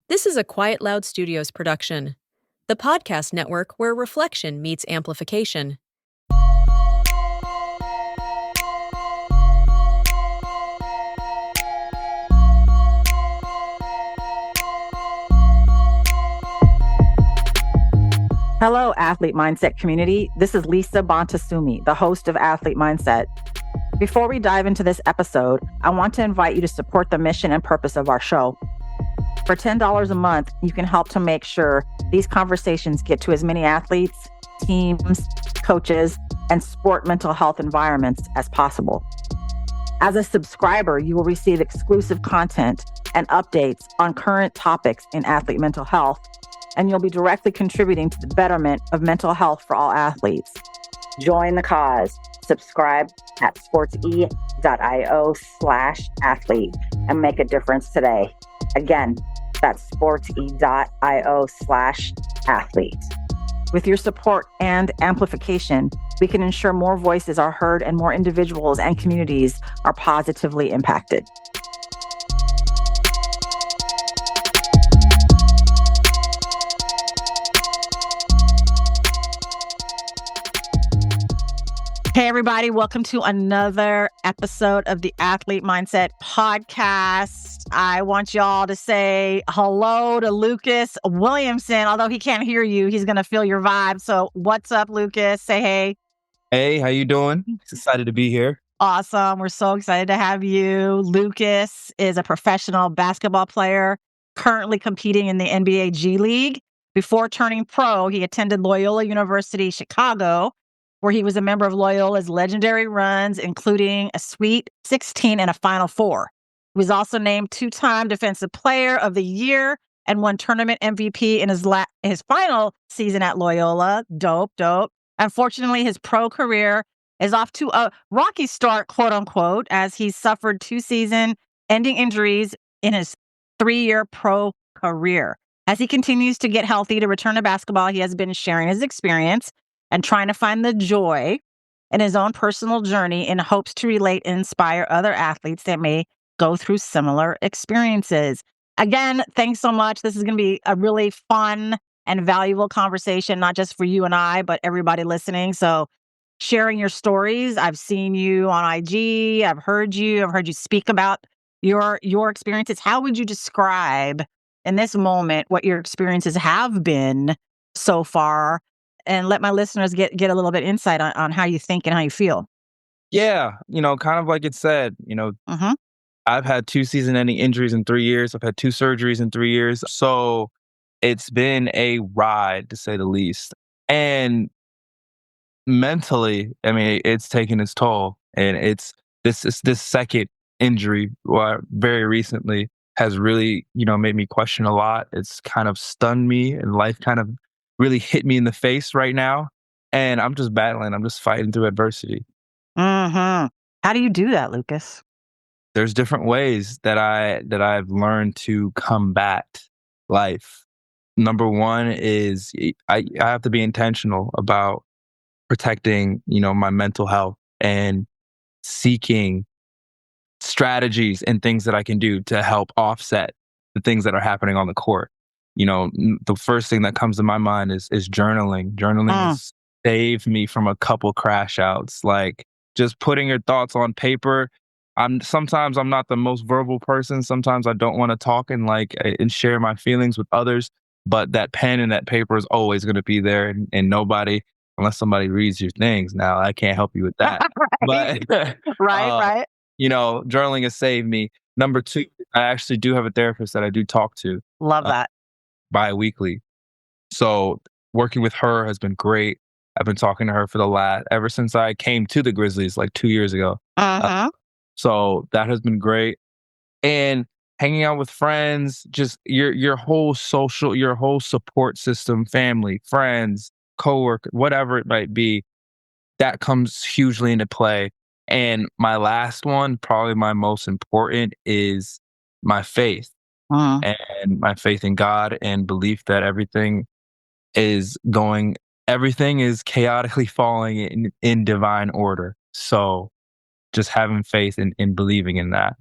This is a Quiet Loud Studios production, the podcast network where reflection meets amplification. Hello, Athlete Mindset community. This is Lisa Bonta Sumii, the host of Athlete Mindset. Before we dive into this episode, I want to invite you to support the mission and purpose of our show. For $10 a month, you can help to make sure these conversations get to as many athletes, teams, coaches, and sport mental health environments as possible. As a subscriber, you will receive exclusive content and updates on current topics in athlete mental health, and you'll be directly contributing to the betterment of mental health for all athletes. Join the cause. Subscribe at sportsE.io/athlete and make a difference today. Again, that's sportsE.io/athlete. With your support and amplification, we can ensure more voices are heard and more individuals and communities are positively impacted. Hey, everybody. Welcome to another episode of the Athlete Mindset Podcast. I want y'all to say hello to Lucas Williamson. Although he can't hear you, he's going to feel your vibe. So what's up, Lucas? Say hey. Hey, how you doing? Excited to be here. Awesome. We're so excited to have you. Lucas is a professional basketball player currently competing in the NBA G League. Before turning pro, he attended Loyola University, Chicago, where he was a member of Loyola's legendary runs, including a Sweet 16 and a Final Four. He was also named two-time Defensive Player of the Year and won tournament MVP in his final season at Loyola. Dope. Unfortunately, his pro career is off to a rocky start, quote unquote, as he suffered two season-ending injuries in his 3-year pro career. As he continues to get healthy to return to basketball, he has been sharing his experience and trying to find the joy in his own personal journey in hopes to relate and inspire other athletes that may go through similar experiences. Again, thanks so much. This is going to be a really fun and valuable conversation, not just for you and I, but everybody listening. So sharing your stories. I've seen you on IG. I've heard you speak about your experiences. How would you describe in this moment what your experiences have been so far? And let my listeners get a little bit insight on how you think and how you feel. Yeah, kind of like it said, I've had 2 season-ending injuries in 3 years. I've had 2 surgeries in 3 years. So it's been a ride, to say the least. And mentally, it's taken its toll. And it's this second injury, very recently, has really, made me question a lot. It's kind of stunned me, and life kind of really hit me in the face right now. And I'm just battling. I'm just fighting through adversity. Mm-hmm. How do you do that, Lucas? There's different ways that I've learned to combat life. Number one is I have to be intentional about protecting, my mental health and seeking strategies and things that I can do to help offset the things that are happening on the court. The first thing that comes to my mind is journaling. Journaling has saved me from a couple crash outs. Like just putting your thoughts on paper. Sometimes I'm not the most verbal person. Sometimes I don't want to talk and share my feelings with others. But that pen and that paper is always going to be there, and nobody, unless somebody reads your things. Now I can't help you with that. Right. But right. Journaling has saved me. Number 2, I actually do have a therapist that I do talk to. Love that. Bi-weekly. So working with her has been great. I've been talking to her ever since I came to the Grizzlies 2 years ago. So that has been great. And hanging out with friends, just your whole support system, family, friends, coworker, whatever it might be, that comes hugely into play. And my last one, probably my most important, is my faith. And my faith in God and belief that everything is chaotically falling in divine order. So just having faith and believing in that.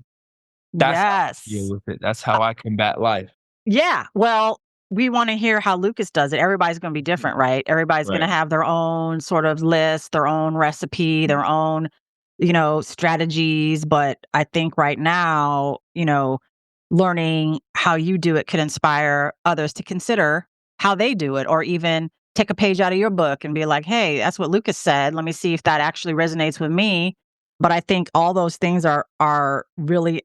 That's how I deal with it. That's how I combat life. Yeah. Well, we want to hear how Lucas does it. Everybody's going to be different, right? Everybody's going to Right. have their own sort of list, their own recipe, their own, strategies. But I think right now, learning how you do it could inspire others to consider how they do it, or even take a page out of your book and be like, hey, that's what Lucas said. Let me see if that actually resonates with me. But I think all those things are really,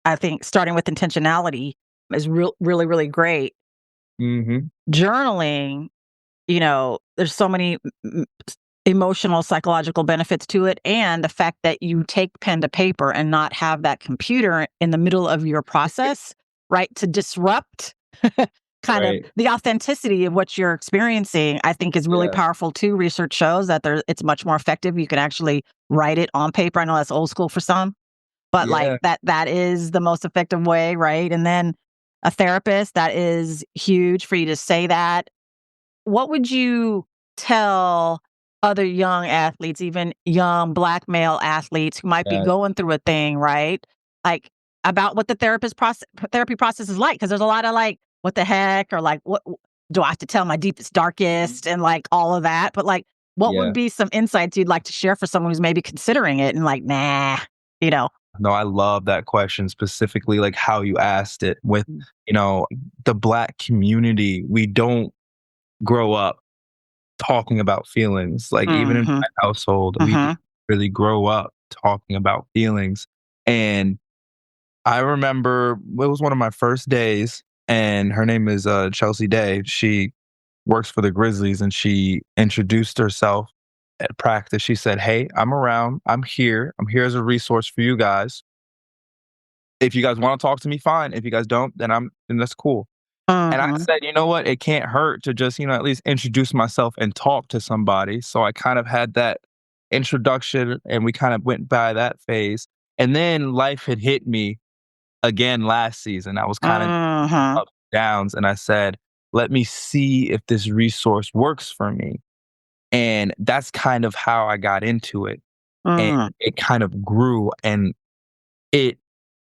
I think starting with intentionality is really, really great. Mhm. Journaling, there's so many emotional, psychological benefits to it. And the fact that you take pen to paper and not have that computer in the middle of your process, right? To disrupt kind of Right. the authenticity of what you're experiencing, I think is really Yeah. powerful too. Research shows that it's much more effective. You can actually write it on paper. I know that's old school for some, but like Yeah. that is the most effective way, right? And then a therapist, that is huge for you to say that. What would you tell other young athletes, even young Black male athletes who might be Yeah. going through a thing, right? Like about what the therapy process is like? Because there's a lot of like, what the heck, or like, what do I have to tell my deepest, darkest, and like all of that? But like, what would Yeah. be some insights you'd like to share for someone who's maybe considering it and like, nah, you know? No, I love that question, specifically like how you asked it with, Mm. the Black community. We don't grow up talking about feelings. Like even in Mm-hmm. my household, we Mm-hmm. didn't really grow up talking about feelings. And I remember it was one of my first days, and her name is Chelsea Day. She works for the Grizzlies, and she introduced herself at practice. She said, "Hey, I'm around. I'm here. I'm here as a resource for you guys. If you guys want to talk to me, fine. If you guys don't, then that's cool." And I Mm-hmm. said, you know what? It can't hurt to just, at least introduce myself and talk to somebody. So I kind of had that introduction, and we kind of went by that phase. And then life had hit me again last season. I was kind of Mm-hmm. up and downs, and I said, let me see if this resource works for me. And that's kind of how I got into it. And Mm-hmm. it kind of grew, and it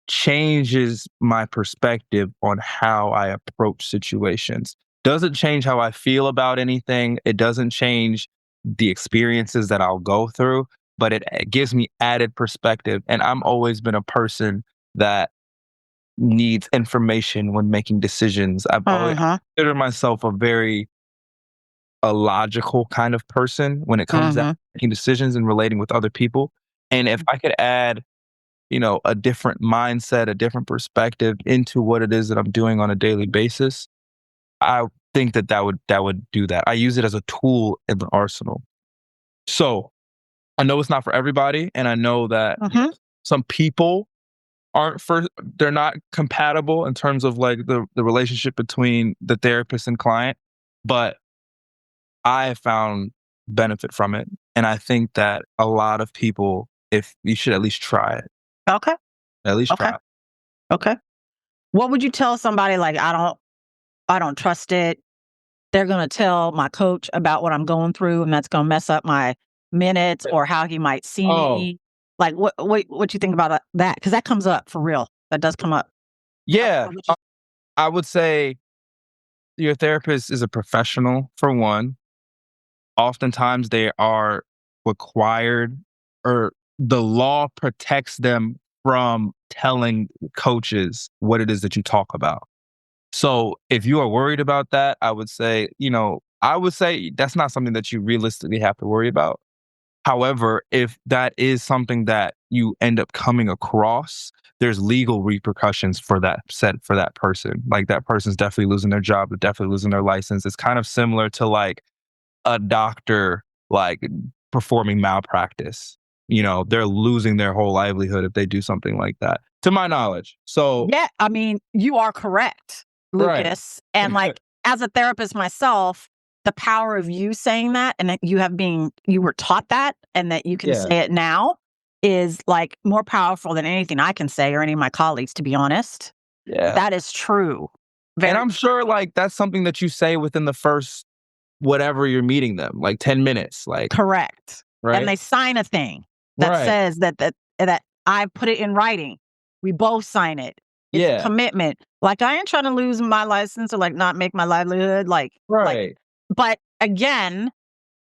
changes my perspective on how I approach situations. Doesn't change how I feel about anything. It doesn't change the experiences that I'll go through, but it gives me added perspective. And I'm always been a person that needs information when making decisions. I Mm-hmm. consider myself a logical kind of person when it comes down Mm-hmm. to making decisions and relating with other people. And if I could add a different mindset, a different perspective into what it is that I'm doing on a daily basis, I think that would do that. I use it as a tool in the arsenal. So I know it's not for everybody, and I know that Mm-hmm. some people they're not compatible in terms of like the relationship between the therapist and client, but I have found benefit from it, and I think that a lot of people, if you should at least try it, Okay. at least Okay. try it. Okay. What would you tell somebody like, I don't trust it. They're going to tell my coach about what I'm going through, and that's going to mess up my minutes or how he might see Oh, me. Like, what you think about that? Because that comes up for real. That does come up. yeah. How would you? I would say your therapist is a professional for one. Oftentimes they are required, or the law protects them from telling coaches what it is that you talk about. So if you are worried about that, I would say that's not something that you realistically have to worry about. However, if that is something that you end up coming across, there's legal repercussions for that person. Like that person's definitely losing their job, they're definitely losing their license. It's kind of similar to like a doctor like performing malpractice. They're losing their whole livelihood if they do something like that, to my knowledge. So, Yeah, I mean, you are correct, right. Lucas. And like, as a therapist myself, the power of you saying that, and that you were taught that, and that you can Yeah. say it now, is like more powerful than anything I can say or any of my colleagues, to be honest. Yeah. That is true. And Very I'm sure like that's something that you say within the first whatever you're meeting them, like 10 minutes, like, correct. And right? they sign a thing that Right. says that I put it in writing. We both sign it. It's Yeah. commitment. Like, I ain't trying to lose my license or like not make my livelihood. Like, Right. but again,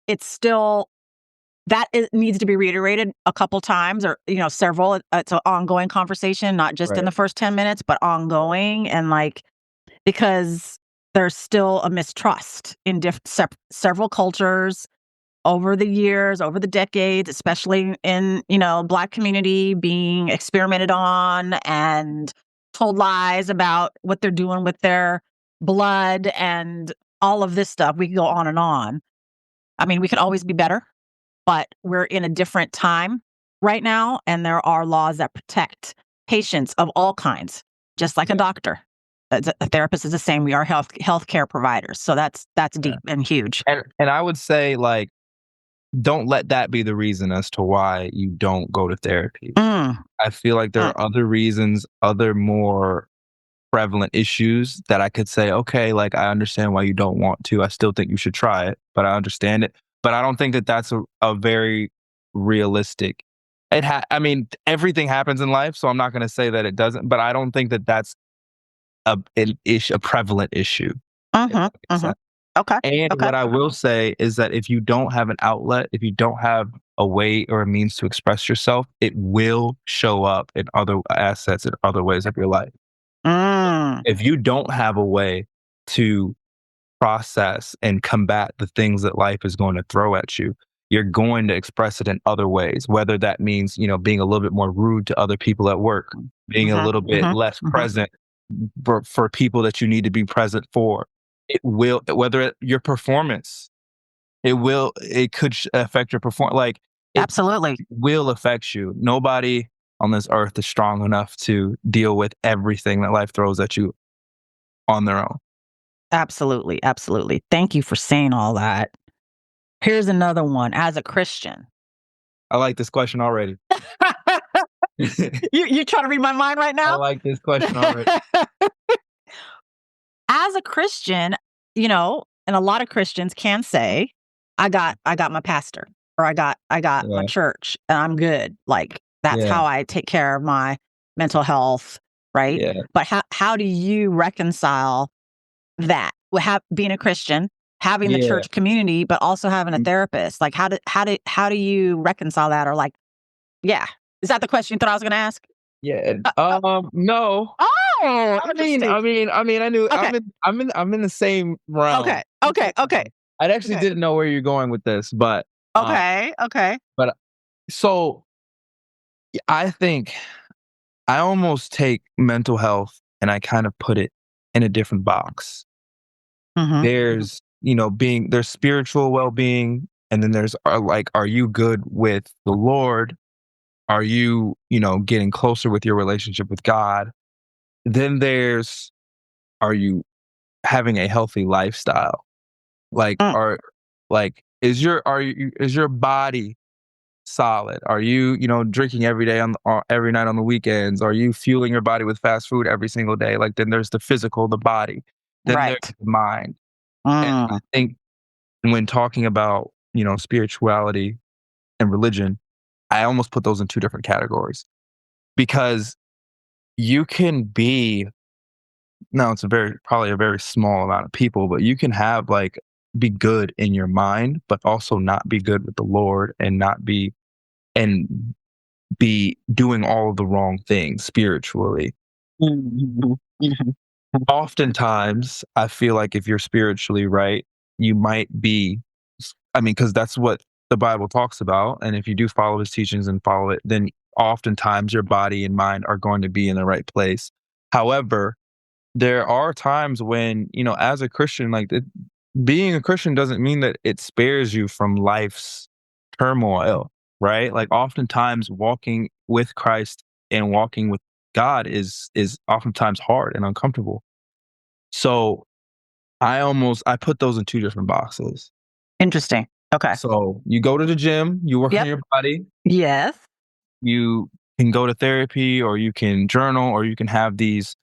it's still needs to be reiterated a couple times or, several. It's an ongoing conversation, not just in Right. the first 10 minutes, but ongoing. And like, because there's still a mistrust in several cultures over the years, over the decades, especially in, Black community being experimented on and told lies about what they're doing with their blood and all of this stuff. We can go on and on. I mean, we could always be better, but we're in a different time right now, and there are laws that protect patients of all kinds, just like a doctor. A therapist is the same. We are healthcare providers, so that's deep and huge. And I would say, like, don't let that be the reason as to why you don't go to therapy. I feel like there are other reasons, other more prevalent issues that I could say, okay, like, I understand why you don't want to. I still think you should try it, but I understand it. But I don't think that that's a very realistic. I mean, everything happens in life, so I'm not going to say that it doesn't, but I don't think that that's a prevalent issue. if that makes sense. Okay. And what I will say is that if you don't have an outlet, if you don't have a way or a means to express yourself, it will show up in other assets, in other ways of your life. If you don't have a way to process and combat the things that life is going to throw at you, you're going to express it in other ways, whether that means, being a little bit more rude to other people at work, being a little bit less present for people that you need to be present for. It will, your performance, it could affect your performance. Like, Absolutely. it will affect you. Nobody on this earth is strong enough to deal with everything that life throws at you on their own. Absolutely. Absolutely. Thank you for saying all that. Here's another one. As a Christian. I like this question already. You trying to read my mind right now? I like this question already. As a Christian, and a lot of Christians can say, I got my pastor, or I got my church, and I'm good. Like, that's how I take care of my mental health, right? Yeah. But how do you reconcile that with being a Christian, having the church community, but also having a therapist? Like, how do you reconcile that? Or like, is that the question you thought I was going to ask? Yeah. No. Oh, I mean, I knew. Okay. I'm in the same realm. Okay. I actually didn't know where you're going with this, but Okay. But so I think I almost take mental health and I kind of put it in a different box. There's, there's spiritual well-being, and then there's are you good with the Lord? Are you, getting closer with your relationship with God? Then there's, are you having a healthy lifestyle? Like, is your body solid? Are you, drinking every day every night on the weekends? Are you fueling your body with fast food every single day? Like, then there's the physical, the body. Then there's the mind. And I think when talking about, spirituality and religion, I almost put those in two different categories, because you can be, now it's probably a very small amount of people, but you can have be good in your mind, but also not be good with the Lord and be doing all of the wrong things spiritually. Oftentimes, I feel like if you're spiritually right, you might be, because that's what the Bible talks about. And if you do follow his teachings and follow it, then oftentimes your body and mind are going to be in the right place. However, there are times when, as a Christian, being a Christian doesn't mean that it spares you from life's turmoil, right? Like, oftentimes walking with Christ and walking with God is oftentimes hard and uncomfortable. So I put those in two different boxes. Interesting. Okay. So you go to the gym, you work on your body. Yes. You can go to therapy, or you can journal, or you can have these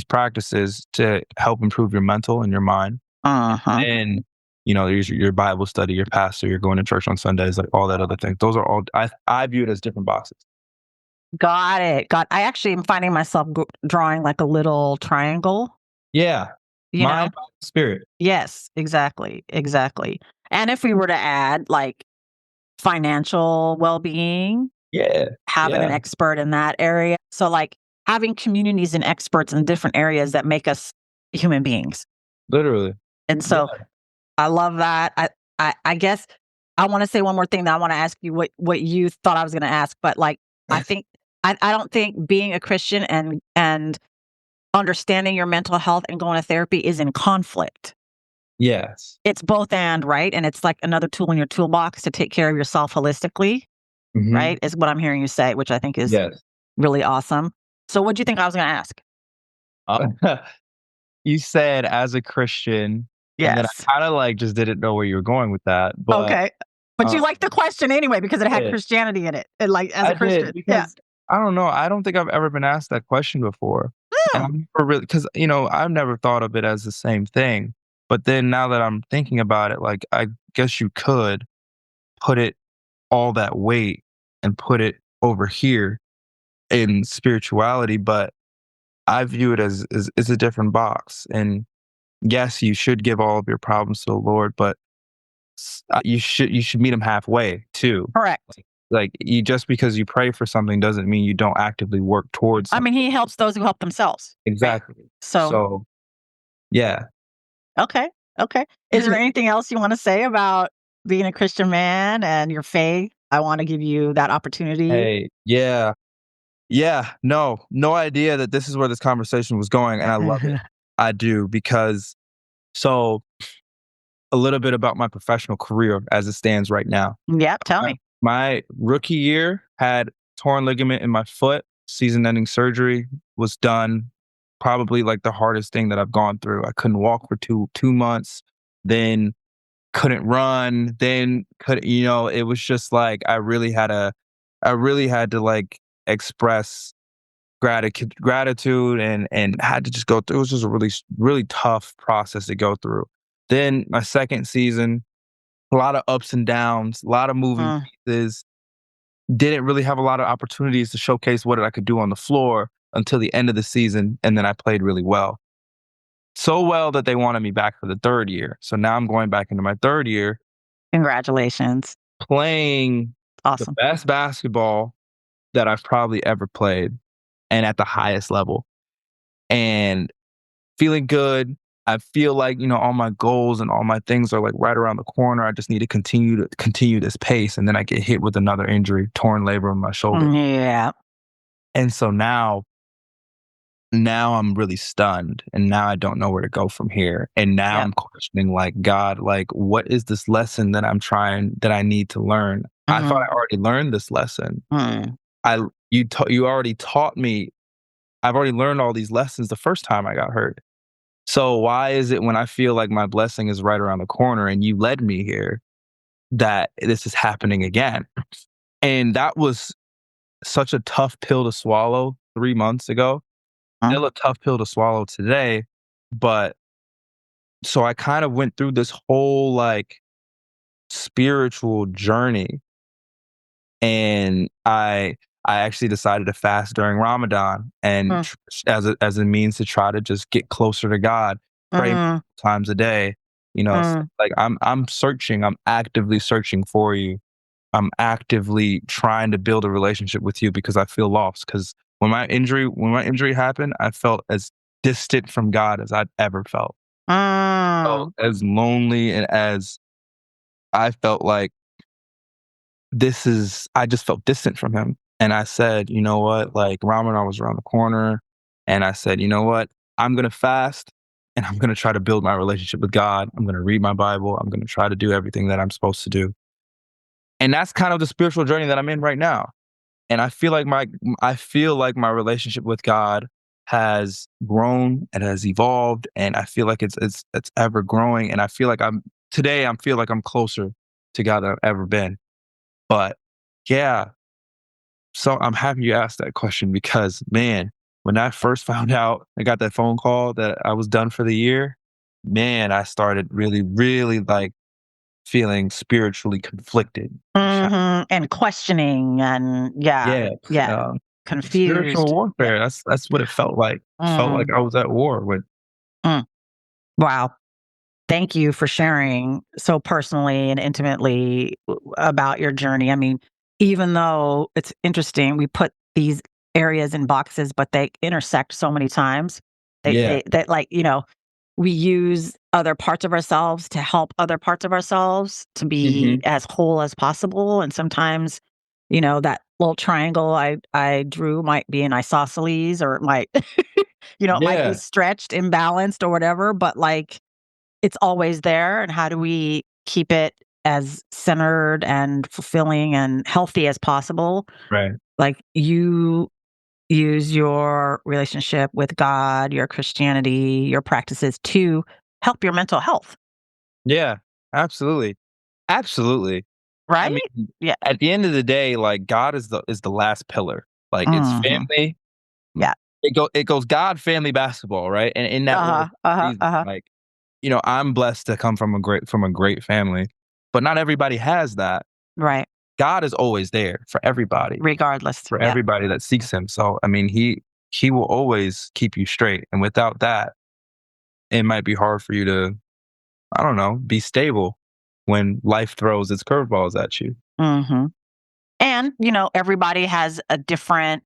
practices to help improve your mental and your mind. And there's your Bible study, your pastor, you're going to church on Sundays, like all that other things. Those are all I view it as different boxes. Got it. I actually am finding myself drawing like a little triangle. Yeah. You know? Mind, body, spirit. Yes, exactly. And if we were to add like financial well-being, Yeah. having an Yeah. expert in that area. So like having communities and experts in different areas that make us human beings. Literally. And so I love that. I guess I want to say one more thing that I want to ask you what you thought I was going to ask, but like I think I don't think being a Christian and understanding your mental health and going to therapy is in conflict. Yes. It's both and, right? And it's like another tool in your toolbox to take care of yourself holistically, Mhm. right? Is what I'm hearing you say, which I think is Yes. really awesome. So what do you think I was going to ask? You said as a Christian, and then Yes. I kind of like just didn't know where you were going with that. But Okay. But you liked the question anyway because it had did. Christianity in it. And like as I a Christian. did because I don't know. I don't think I've ever been asked that question before. And Yeah. I've never really, because, I've never thought of it as the same thing. But then now that I'm thinking about it, like, I guess you could put it all that weight and put it over here in spirituality. But I view it as a different box. And yes, you should give all of your problems to the Lord, but you should meet him halfway too. Correct. Like, you just because you pray for something doesn't mean you don't actively work towards I something. mean, he helps those who help themselves. Right? Exactly. So, yeah. Okay. Is there anything else you want to say about being a Christian man and your faith? I want to give you that opportunity. Hey, yeah. Yeah. No idea that this is where this conversation was going. And I love it. I do, because so a little bit about my professional career as it stands right now. Yep. Tell me. My rookie year had torn ligament in my foot, season-ending surgery was done. Probably like the hardest thing that I've gone through. I couldn't walk for two months, then couldn't run, then it was just like I really had to like express gratitude and had to just go through. It was just a really, really tough process to go through. Then my second season, a lot of ups and downs, a lot of moving pieces. Didn't really have a lot of opportunities to showcase what I could do on the floor until the end of the season, and then I played really well. So well that they wanted me back for the third year. So now I'm going back into my third year, Congratulations. playing Awesome. the best basketball that I've probably ever played, and at the highest level, and feeling good. I feel like, all my goals and all my things are like right around the corner. I just need to continue this pace. And then I get hit with another injury, torn labrum in my shoulder. Yeah. And so now I'm really stunned, and now I don't know where to go from here. And now I'm questioning, like, God, like, what is this lesson that that I need to learn? I thought I already learned this lesson. You already taught me. I've already learned all these lessons the first time I got hurt. So why is it when I feel like my blessing is right around the corner and you led me here, that this is happening again? And that was such a tough pill to swallow 3 months ago. Still a tough pill to swallow today. But so I kind of went through this whole like spiritual journey, and I actually decided to fast during Ramadan, and as a means to try to just get closer to God, pray times a day. So, like, I'm searching, I'm actively searching for you. I'm actively trying to build a relationship with you because I feel lost. Because when my injury happened, I felt as distant from God as I'd ever felt. Felt as lonely, and as I felt like I just felt distant from him. And I said, you know what? Like, Ramadan was around the corner. And I said, you know what? I'm going to fast, and I'm going to try to build my relationship with God. I'm going to read my Bible. I'm going to try to do everything that I'm supposed to do. And that's kind of the spiritual journey that I'm in right now. And I feel like my relationship with God has grown and has evolved. And I feel like it's ever growing. And I feel like I feel like I'm closer to God than I've ever been. But yeah, so I'm happy you asked that question, because, man, when I first found out, I got that phone call that I was done for the year, man, I started really, really like feeling spiritually conflicted. And questioning, and Yeah. confused. Spiritual warfare. That's what it felt like. Felt like I was at war with. Mm. Wow. Thank you for sharing so personally and intimately about your journey. I mean, even though it's interesting, we put these areas in boxes, but they intersect so many times. Yeah. That like, we use other parts of ourselves to help other parts of ourselves to be Mhm. as whole as possible. And sometimes, that little triangle I drew might be an isosceles, or it might, it might be Yeah. stretched, imbalanced, or whatever. But like, it's always there, and how do we keep it as centered and fulfilling and healthy as possible? Right. Like, you use your relationship with God, your Christianity, your practices to help your mental health, Yeah. Absolutely. Absolutely. I right? mean, Yeah. at the end of the day, like, God is the last pillar. Like, it's Mhm. family. Yeah. It goes God, family, basketball, right? And in that order, Uh-huh, uh-huh, reason, uh-huh. like, I'm blessed to come from a great family, but not everybody has that. Right. God is always there Regardless. for Yeah. everybody that seeks Him. So, I mean, He will always keep you straight, and without that, it might be hard for you to, I don't know, be stable when life throws its curveballs at you. Mhm. And, everybody has a different,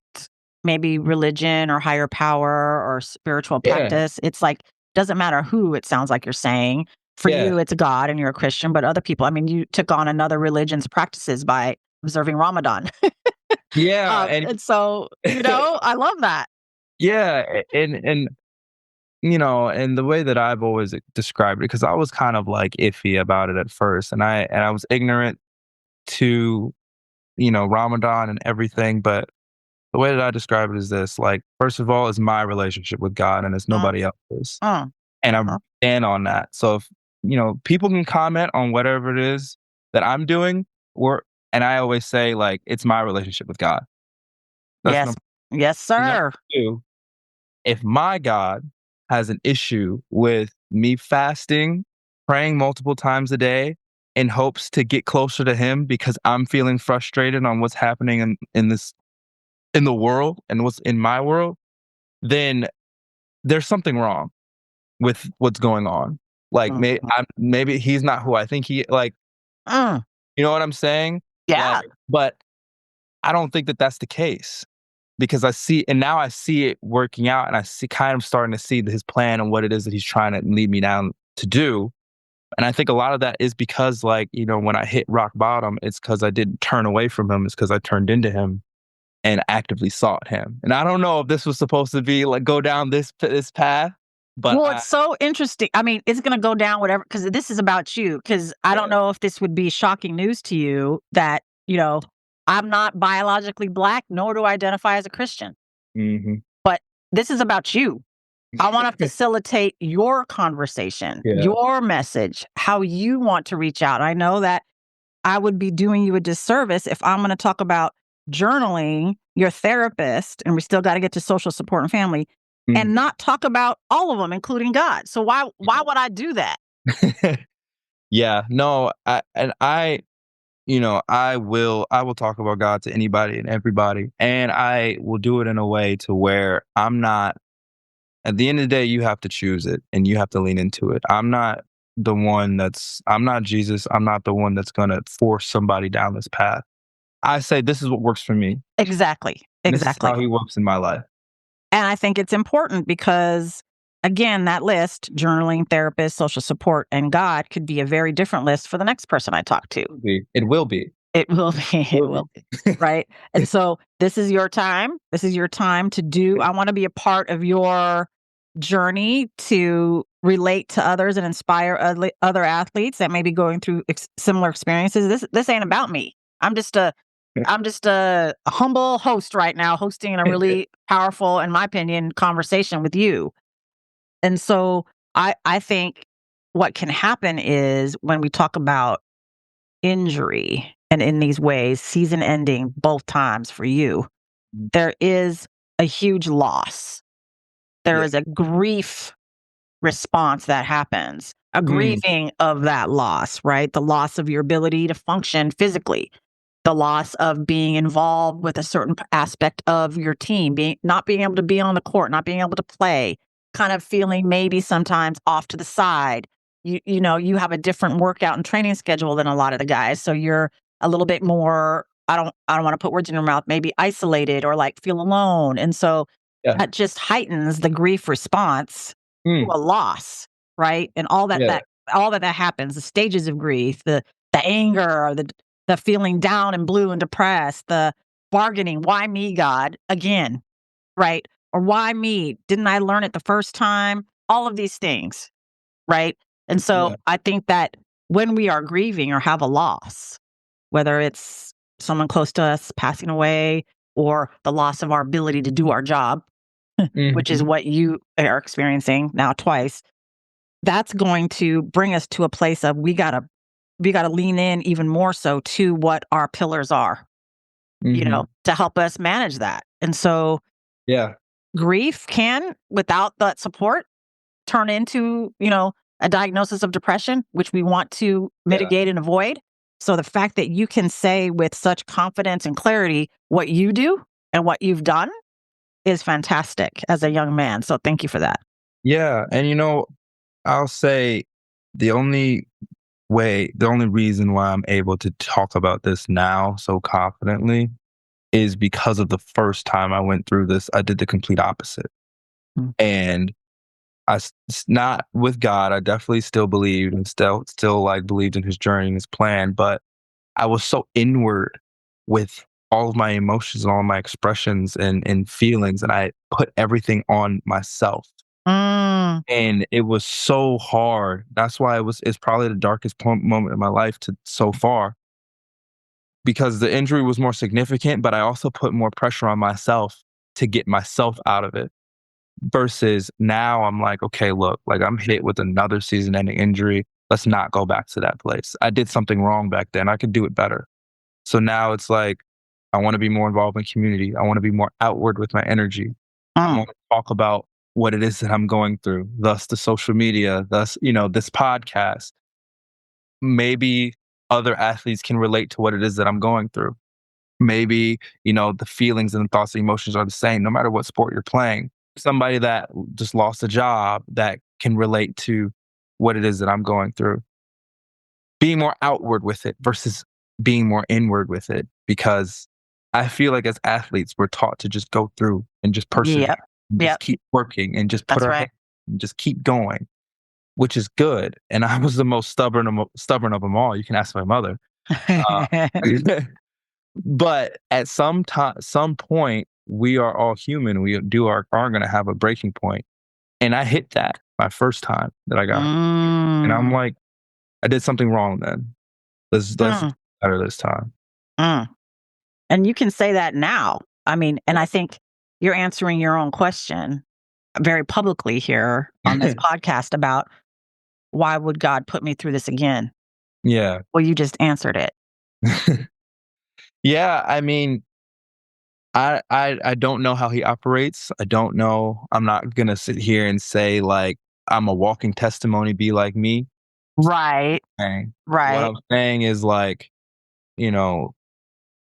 maybe religion or higher power or spiritual Yeah, practice. It's like, doesn't matter who, it sounds like you're saying. For yeah, you, it's God and you're a Christian, but other people, I mean, you took on another religion's practices by observing Ramadan. yeah, And so, I love that. yeah, and the way that I've always described it, because I was kind of like iffy about it at first, and I was ignorant to Ramadan and everything, but the way that I describe it is this: like, first of all, it's my relationship with God, and it's Mm, nobody else's, mm, and I mm. stand on that. So if people can comment on whatever it is that I'm doing, or and I always say, like, it's my relationship with God. That's Yes. Yes, number sir. two. If my God has an issue with me fasting, praying multiple times a day in hopes to get closer to Him because I'm feeling frustrated on what's happening in the world and what's in my world, then there's something wrong with what's going on. Like, Mhm. maybe He's not who I think He like. Mm. You know what I'm saying? Like, Yeah. but I don't think that that's the case. Because now I see it working out, and I see kind of starting to see his plan and what it is that he's trying to lead me down to do. And I think a lot of that is because, like, when I hit rock bottom, it's because I didn't turn away from him. It's because I turned into him and actively sought him. And I don't know if this was supposed to be like go down this path, but Well, it's so interesting. I mean, it's going to go down whatever, because this is about you. Because I don't yeah. know if this would be shocking news to you that, I'm not biologically Black, nor do I identify as a Christian. Hmm. But this is about you. I want to facilitate your conversation, Yeah. your message, how you want to reach out. I know that I would be doing you a disservice if I'm going to talk about journaling, your therapist, and we still got to get to social support and family, Mm. and not talk about all of them, including God. So why would I do that? Yeah. No. I will talk about God to anybody and everybody, and I will do it in a way to where I'm not. At the end of the day, you have to choose it and you have to lean into it. I'm not Jesus. I'm not the one that's going to force somebody down this path. I say, this is what works for me. Exactly. And this is how Exactly. He works in my life. And I think it's important because, again, that list, journaling, therapist, social support, and God, could be a very different list for the next person I talk to. It will be. It will be. It will be. Right. And so this is your time. This is your time to do. I want to be a part of your journey to relate to others and inspire other athletes that may be going through similar experiences. This ain't about me. I'm just a humble host right now, hosting a really powerful, in my opinion, conversation with you. And so I think what can happen is when we talk about injury, and in these ways, season ending both times for you, there is a huge loss. There Yeah. is a grief response that happens, a Mm. grieving of that loss, right? The loss of your ability to function physically. the loss of being involved with a certain aspect of your team, not being able to be on the court, not being able to play, kind of feeling maybe sometimes off to the side. You have a different workout and training schedule than a lot of the guys, so you're a little bit more, I don't want to put words in your mouth, maybe isolated or like feel alone. And so Yeah. that just heightens the grief response to a loss, right? And all that happens, the stages of grief, the anger, the feeling down and blue and depressed, the bargaining, why me, God, again, right? Or why me? Didn't I learn it the first time? All of these things, right? And so Yeah. I think that when we are grieving or have a loss, whether it's someone close to us passing away or the loss of our ability to do our job, which is Mhm. what you are experiencing now twice, that's going to bring us to a place of we gotta lean in even more so to what our pillars are, Mhm. to help us manage that. And so Yeah. grief can, without that support, turn into, a diagnosis of depression, which we want to Yeah. mitigate and avoid. So the fact that you can say with such confidence and clarity what you do and what you've done is fantastic as a young man. So thank you for that. Yeah, and I'll say the only the only reason why I'm able to talk about this now so confidently is because of the first time I went through this, I did the complete opposite. Mm. And not with God, I definitely still believed and still like believed in his journey and his plan, but I was so inward with all of my emotions and all of my expressions and feelings, and I put everything on myself. Mm. And it was so hard. That's why it's probably the darkest moment in my life so far, because the injury was more significant, but I also put more pressure on myself to get myself out of it. Versus now I'm like, okay, look, like I'm hit with another season ending injury. Let's not go back to that place. I did something wrong back then. I could do it better. So now it's like, I want to be more involved in community. I want to be more outward with my energy. I Mm. want to talk about what it is that I'm going through, thus the social media, thus, this podcast. Maybe other athletes can relate to what it is that I'm going through. Maybe, the feelings and the thoughts and emotions are the same, no matter what sport you're playing. Somebody that just lost a job that can relate to what it is that I'm going through. Being more outward with it versus being more inward with it, because I feel like as athletes, we're taught to just go through and just persevere Yep. and just Yep. keep working and just put That's our right. hand and just keep going, which is good. And I was the most stubborn of them all. You can ask my mother. Uh, but at some point, we are all human. We are going to have a breaking point. And I hit that my first time that I got hurt. And I'm Mm. like, I did something wrong then. Let's do Mm. better this time. Mm. And you can say that now. I mean, and I think you're answering your own question very publicly here on this podcast about why would God put me through this again? Yeah. Well, you just answered it. Yeah, I mean, I don't know how he operates. I don't know. I'm not gonna sit here and say like I'm a walking testimony, be like me. Right. Okay. What Right. I'm saying is like, you know,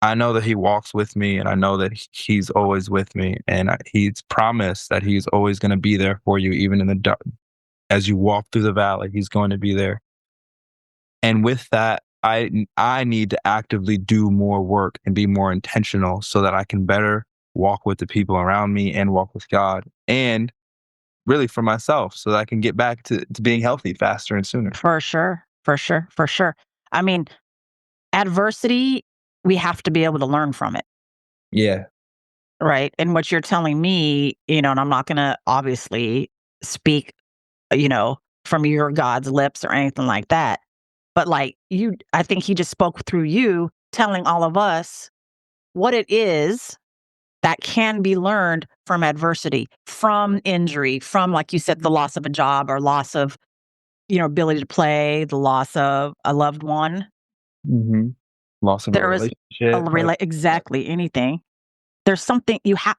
I know that he walks with me and I know that he's always with me, and he's promised that he's always going to be there for you even in the dark. As you walk through the valley, he's going to be there. And with that, I need to actively do more work and be more intentional so that I can better walk with the people around me and walk with God, and really for myself so that I can get back to being healthy faster and sooner. For sure. For sure. For sure. I mean, adversity, we have to be able to learn from it. Yeah. Right. And what you're telling me, and I'm not going to obviously speak, from your God's lips or anything like that. But like I think he just spoke through you telling all of us what it is that can be learned from adversity, from injury, from, like you said, the loss of a job or loss of, ability to play, the loss of a loved one. Hmm. Loss of a There is relationship. Like, exactly anything. There's something you have,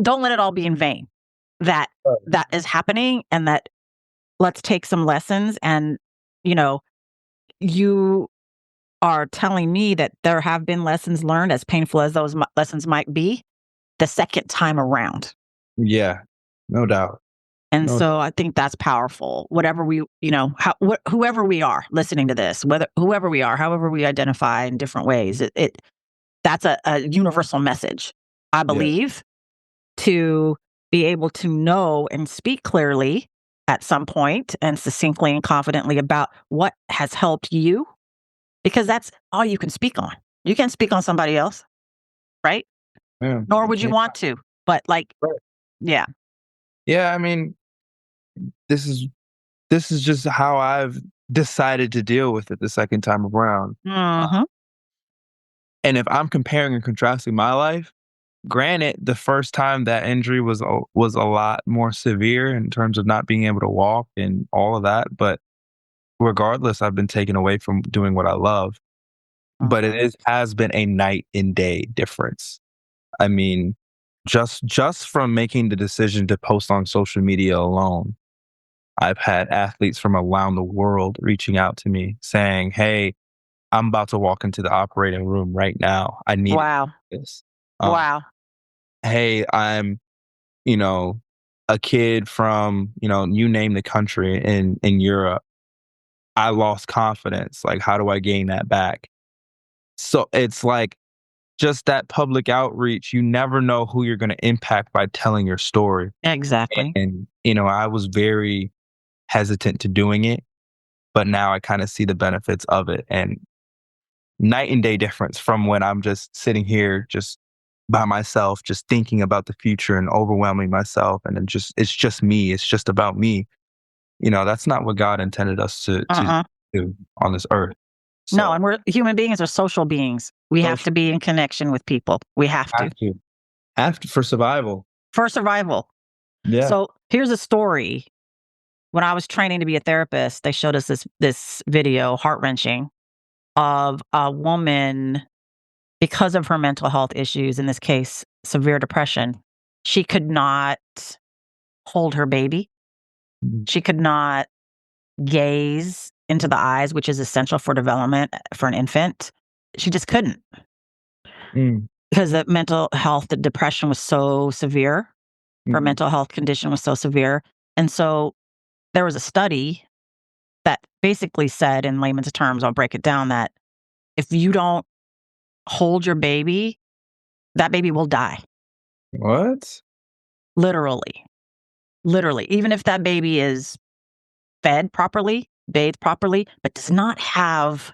don't let it all be in vain that that is happening, and that let's take some lessons and, you know, you are telling me that there have been lessons learned, as painful as those lessons might be, the second time around. Yeah, no doubt. And No, so I think that's powerful. Whatever we, whoever we are listening to this, whoever we are, however we identify in different ways, that's a universal message, I yeah, believe, to be able to know and speak clearly at some point and succinctly and confidently about what has helped you, because that's all you can speak on. You can't speak on somebody else, right? yeah. Nor You would you can't. want to. But Right. yeah. Yeah, I mean, this is this is just how I've decided to deal with it the second time around. Hmm. And if I'm comparing and contrasting my life, granted, the first time that injury was a lot more severe in terms of not being able to walk and all of that, but regardless, I've been taken away from doing what I love. But it Hmm. has been a night and day difference. I mean, just from making the decision to post on social media alone, I've had athletes from around the world reaching out to me saying, "Hey, I'm about to walk into the operating room right now. I need Wow. this." Um, Wow. "Hey, I'm, you know, a kid from, you name the country in Europe. I lost confidence. Like, how do I gain that back?" So it's like just that public outreach, you never know who you're gonna impact by telling your story. Exactly. And, I was very hesitant to doing it, but now I kinda see the benefits of it, and night and day difference from when I'm just sitting here just by myself, just thinking about the future and overwhelming myself, and then it's just me, it's just about me. That's not what God intended us to Uh-uh. do on this earth. No, So, and we're human beings are social beings. We have social to be in connection with people. We have to have to have to for survival. for survival. Yeah. So here's a story. When I was training to be a therapist, they showed us this video, heart-wrenching, of a woman, because of her mental health issues, in this case, severe depression. She could not hold her baby. Mhm. She could not gaze into the eyes, which is essential for development for an infant. She just couldn't, Mm, because the mental health, the depression was so severe. Her mhm. mental health condition was so severe. And so there was a study that basically said, in layman's terms, I'll break it down, that if you don't hold your baby, that baby will die. What? Literally. Literally. Even if that baby is fed properly, bathed properly, but does not have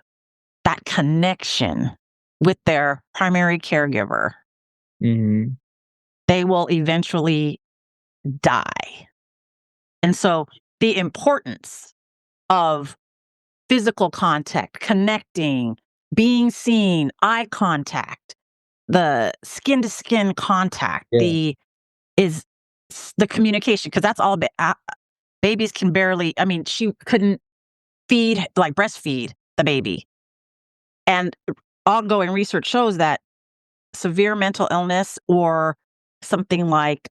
that connection with their primary caregiver, Mhm. they will eventually die. And so the importance of physical contact, connecting, being seen, eye contact, the skin to skin contact, Yeah. the communication, because that's all. Babies can barely. I mean, she couldn't breastfeed the baby, and ongoing research shows that severe mental illness or something like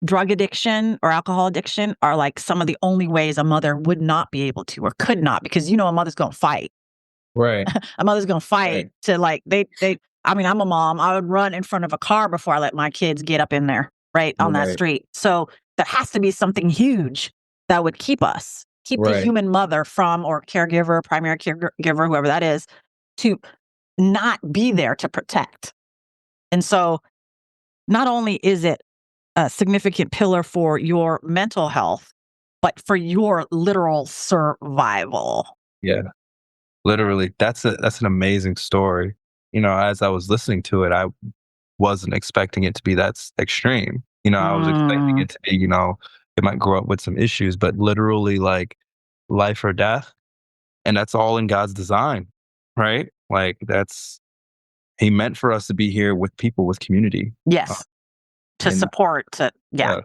drug addiction or alcohol addiction are like some of the only ways a mother would not be able to or could not, because a mother's gonna fight. Right. A mother's gonna fight Right. to, like, they I mean, I'm a mom. I would run in front of a car before I let my kids get up in there, right, on that Right. street. So there has to be something huge that would keep the Right. human mother from, or caregiver, primary caregiver, whoever that is, to not be there to protect. And so not only is it a significant pillar for your mental health, but for your literal survival. Yeah. Literally, that's an amazing story. As I was listening to it, I wasn't expecting it to be that extreme. I was expecting Mm, it to be, it might grow up with some issues, but literally like life or death. And that's all in God's design, right? Like he meant for us to be here with people with community. Uh, yes, to and support, yeah. uh,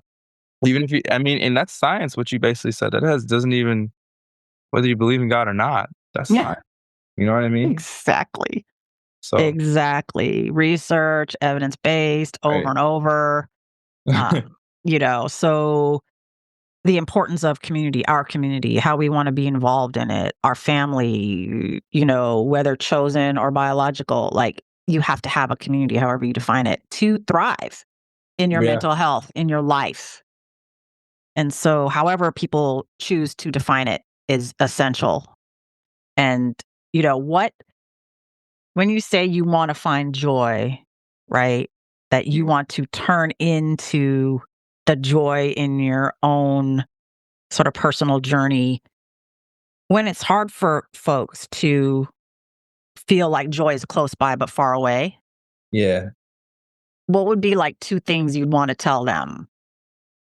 even if I mean, and that's science, what you basically said, doesn't even, whether you believe in God or not, that's Yeah, science. You know what I mean? exactly. So, Exactly. Research, evidence-based, over right. and over, uh, so the importance of community, our community, how we want to be involved in it, our family, whether chosen or biological, like you have to have a community, however you define it, to thrive in your Yeah. mental health, in your life. And so however people choose to define it is essential. And, when you say you want to find joy, right, that you want to turn into the joy in your own sort of personal journey, when it's hard for folks to feel like joy is close by but far away, Yeah. what would be like two things you'd want to tell them?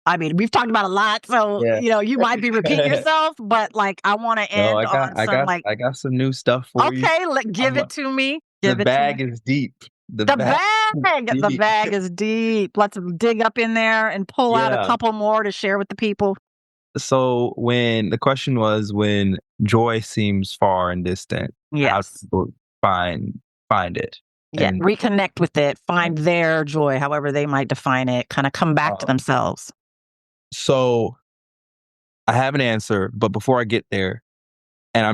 I mean, we've talked about a lot, so Yeah. you might be repeating yourself, but like I want to No, end on some like, I got some new stuff for you. okay, give it to me. The Give it to bag me. is deep. The The bag bag, is the deep. bag is deep. Let's dig up in there and pull out a Yeah. couple more to share with the people. So when the question was when joy seems far and distant, how do Yes. people find it? Yeah. And Reconnect with it. Find their joy, however they might define it. Kind of come back to themselves. so I have an answer, but before I get there, and I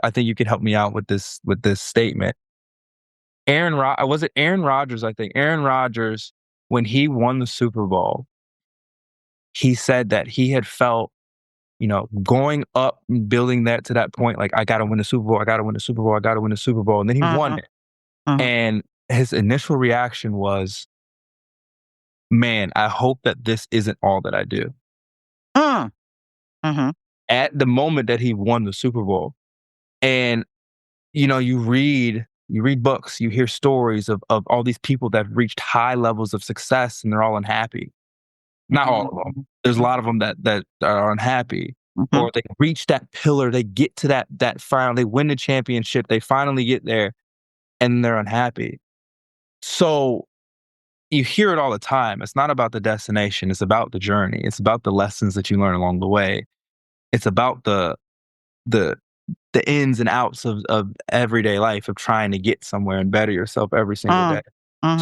think you can help me out with this statement. Was it Aaron Rodgers? I think Aaron Rodgers, when he won the Super Bowl, he said that he had felt, going up and building that to that point, like I got to win the Super Bowl, I got to win the Super Bowl, I got to win the Super Bowl, and then he won it. And his initial reaction was, "Man, I hope that this isn't all that I do." At the moment that he won the Super Bowl, and you read books, you hear stories of all these people that reached high levels of success and they're all unhappy. Not all of them. There's a lot of them that are unhappy, or they reach that pillar, they get to that final, they win the championship, they finally get there, and they're unhappy. So you hear it all the time. It's not about the destination. It's about the journey. It's about the lessons that you learn along the way. It's about the ins and outs of everyday life of trying to get somewhere and better yourself every single day.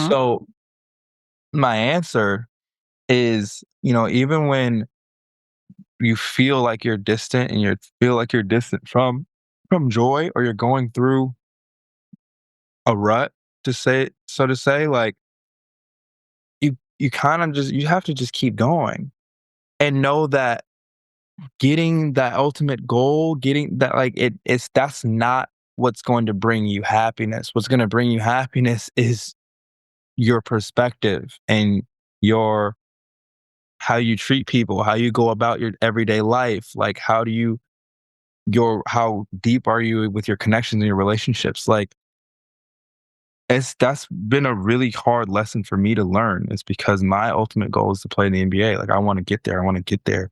So my answer is, even when you feel like you're distant and you're distant from joy, or you're going through a rut, to say, like you kind of you have to just keep going and know that getting that ultimate goal, getting that, like that's not what's going to bring you happiness. What's going to bring you happiness is your perspective and your how you treat people, how you go about your everyday life. Like how deep are you with your connections and your relationships? Like that's been a really hard lesson for me to learn. It's because my ultimate goal is to play in the NBA. Like I want to get there. I want to get there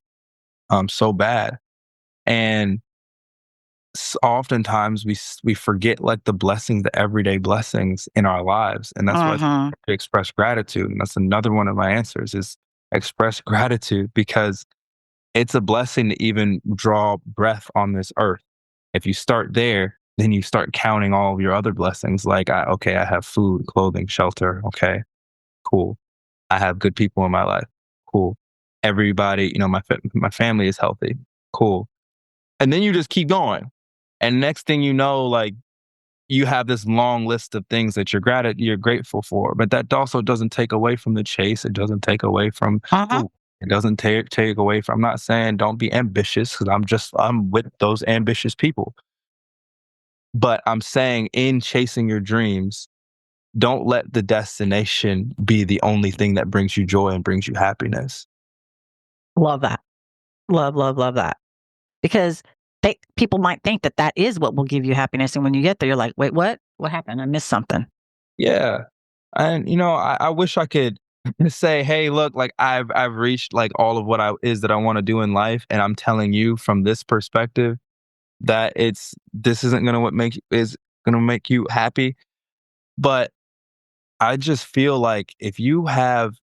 so bad. And oftentimes we forget like the blessings, the everyday blessings in our lives, and that's why it's important to express gratitude. And that's another one of my answers is express gratitude, because it's a blessing to even draw breath on this earth. If you start there, then you start counting all of your other blessings. Like, I have food, clothing, shelter. Okay, cool. I have good people in my life. Cool. Everybody, my family is healthy. Cool. And then you just keep going. And next thing you know, like you have this long list of things that you're grateful for. But that also doesn't take away from the chase. It doesn't take away from it doesn't take away from. I'm not saying don't be ambitious, because I'm with those ambitious people. But I'm saying in chasing your dreams, don't let the destination be the only thing that brings you joy and brings you happiness. Love that. Love that. Because people might think that is what will give you happiness. And when you get there, you're like, wait, what? What happened? I missed something. Yeah. And I wish I could say, hey, look, like I've reached like all of what that I want to do in life. And I'm telling you from this perspective that this isn't gonna make you happy. But I just feel like if you have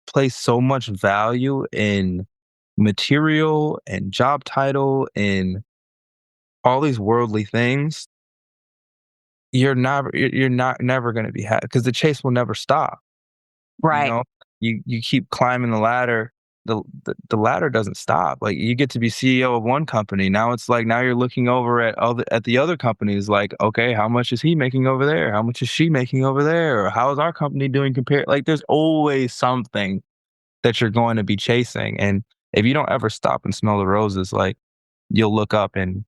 placed so much value in material and job title and all these worldly things, you're not never going to be happy, because the chase will never stop. Right. You keep climbing the ladder the ladder doesn't stop. Like, you get to be CEO of one company. Now it's like, now you're looking over at the other companies, like, okay, how much is he making over there? How much is she making over there? Or how is our company doing compared? Like, there's always something that you're going to be chasing. And if you don't ever stop and smell the roses, like, you'll look up and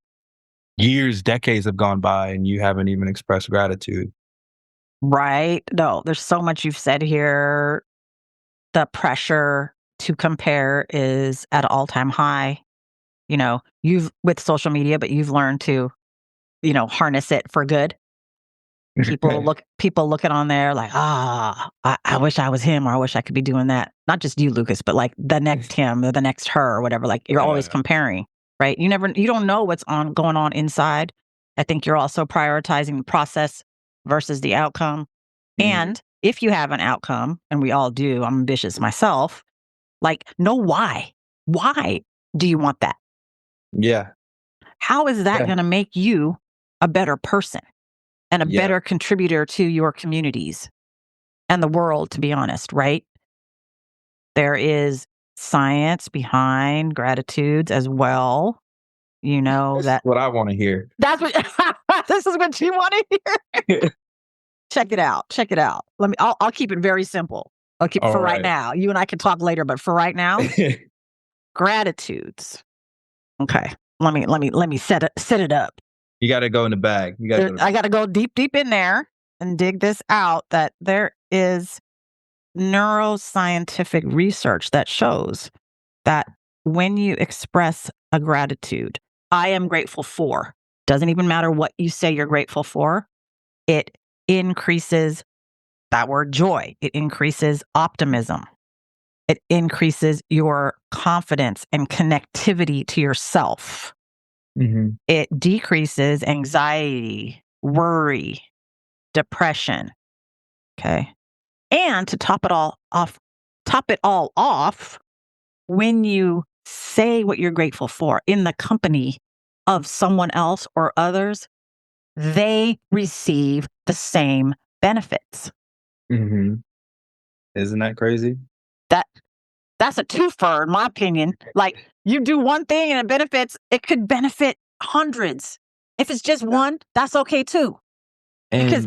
years, decades have gone by and you haven't even expressed gratitude. Right. No, there's so much you've said here. The pressure to compare is at an all-time high. You've with social media, but you've learned to, harness it for good. People looking on there like, I wish I was him, or I wish I could be doing that. Not just you, Lucas, but like the next him or the next her or whatever. Like, you're always comparing, right? You don't know what's going on inside. I think you're also prioritizing the process versus the outcome. And if you have an outcome, and we all do, I'm ambitious myself, like, know why. Why do you want that? Yeah. How is that going to make you a better person and a better contributor to your communities and the world, to be honest, right? There is science behind gratitudes as well. That's what I want to hear. That's what this is what you want to hear. Check it out. Check it out. I'll keep it very simple. I'll keep it for right now. You and I can talk later, but for right now, gratitudes. Okay. Let me set it up. You got to go in the bag. I got to go deep in there and dig this out, that there is neuroscientific research that shows that when you express a gratitude, I am grateful for, doesn't even matter what you say you're grateful for, it increases that word joy. It increases optimism. It increases your confidence and connectivity to yourself. It decreases anxiety, worry, depression. Okay. And to top it all off, when you say what you're grateful for in the company of someone else or others, they receive the same benefits. Isn't that crazy? That's a twofer, in my opinion. Like, you do one thing and it could benefit hundreds. If it's just one, that's okay too. Because,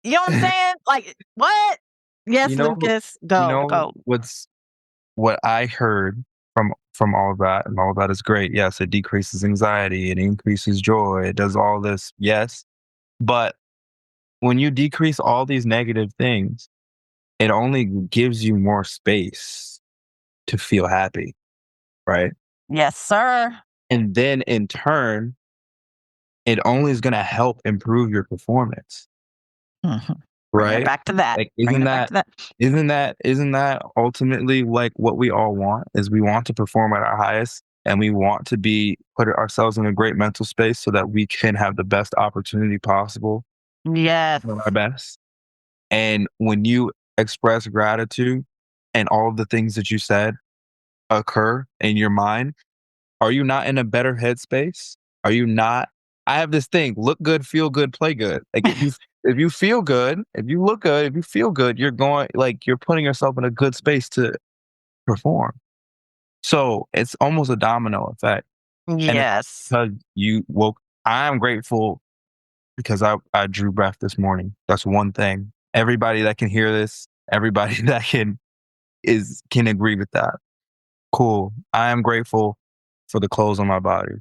you know what I'm saying? Like, what? Yes, Lucas, go. What I heard from all of that, and all of that is great. Yes, it decreases anxiety, it increases joy, it does all this. Yes. But when you decrease all these negative things, it only gives you more space to feel happy, right? Yes, sir. And then in turn, it only is going to help improve your performance. Right? Back to that. Like, isn't that ultimately like what we all want? Is we want to perform at our highest, and we want to put ourselves in a great mental space so that we can have the best opportunity possible. Yes. Our best. And when you express gratitude and all of the things that you said occur in your mind, are you not in a better headspace? Are you not? I have this thing: look good, feel good, play good. Like, if you feel good, if you look good, if you feel good, you're putting yourself in a good space to perform. So it's almost a domino effect. Yes. And because I am grateful because I drew breath this morning. That's one thing. Everybody that can hear this, everybody that can agree with that. Cool. I am grateful for the clothes on my body.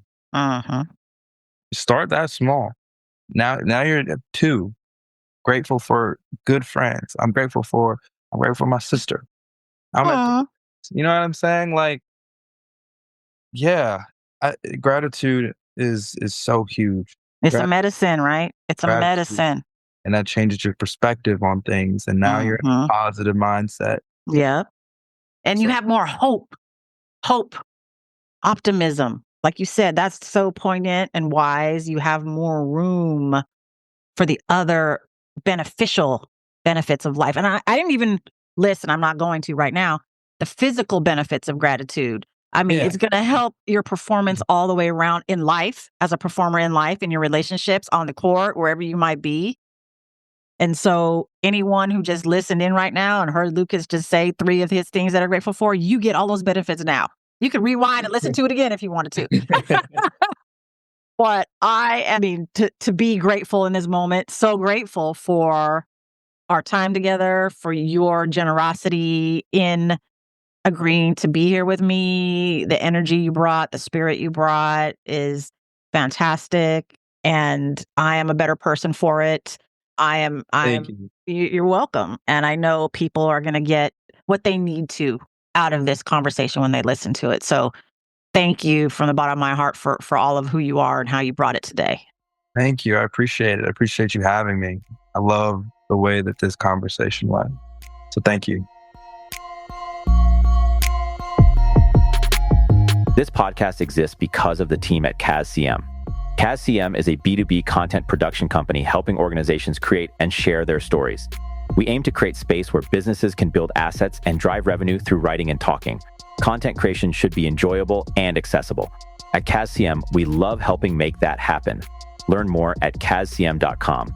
Start that small. Now you're at 2. Grateful for good friends. I'm grateful for my sister. You know what I'm saying? Like, yeah, gratitude is so huge. It's a medicine, right? It's a medicine. And that changes your perspective on things. And now you're in a positive mindset. Yeah. And you have more hope, optimism. Like you said, that's so poignant and wise. You have more room for the other beneficial benefits of life. And I didn't even list, and I'm not going to right now, the physical benefits of gratitude. I mean, it's going to help your performance all the way around in life, as a performer in life, in your relationships, on the court, wherever you might be. And so anyone who just listened in right now and heard Lucas just say 3 of his things that are grateful for, you get all those benefits now. You can rewind and listen to it again if you wanted to. But to be grateful in this moment, so grateful for our time together, for your generosity in agreeing to be here with me. The energy you brought, the spirit you brought is fantastic. And I am a better person for it. Thank you. You're welcome. And I know people are going to get what they need to out of this conversation when they listen to it. So thank you from the bottom of my heart for all of who you are and how you brought it today. Thank you. I appreciate it. I appreciate you having me. I love the way that this conversation went. So thank you. This podcast exists because of the team at CAS-CM. CAS-CM is a B2B content production company helping organizations create and share their stories. We aim to create space where businesses can build assets and drive revenue through writing and talking. Content creation should be enjoyable and accessible. At CAS-CM, we love helping make that happen. Learn more at cascm.com.